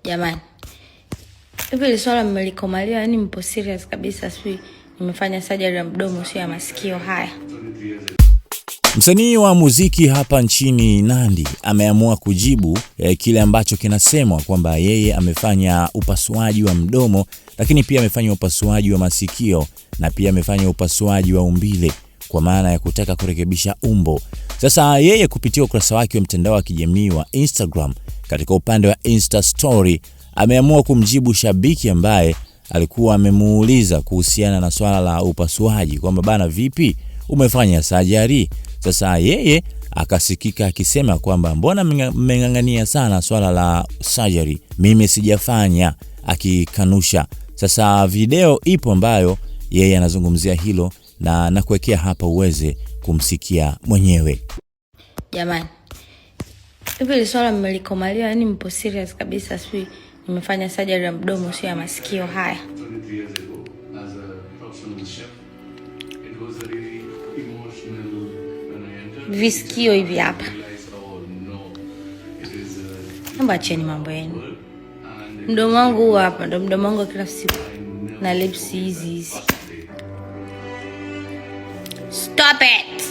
Jamani, hivi swala mmelikomalia, yani mpo serious kabisa? Sio nimefanya surgery ya mdomo, sio ya masikio haya. Msanii wa muziki hapa nchini Nandy ameamua kujibu kile ambacho kinasemwa kwamba yeye amefanya upasuaji wa mdomo, lakini pia amefanya upasuaji wa masikio na pia amefanya upasuaji wa umbile kwa maana ya kutaka kurekebisha umbo. Sasa yeye kupitia ukurasa wake wa mtandao wa kijamii wa Instagram, katika upande wa Insta story, ameamua kumjibu shabiki ambaye alikuwa amemuuliza kuhusiana na swala la upasuaji kwamba bana, vipi umefanya surgery? Sasa yeye akasikika akisema kwamba mbona mmengangania sana swala la surgery, mimi sijafanya, akikanusha. Sasa video ipo ambayo yeye anazungumzia hilo na nakuwekea hapa uweze kumsikia mwenyewe. Jamani, hivi swala mmelikomalia, yani mpo serious kabisa? Sio nimefanya surgery ya mdomo, sio ya masikio haya. Visikio hivi hapa. Acheni mambo yenu. Mdomo wangu hapa ndo mdomo wangu kila siku na lips hizi. Stop it.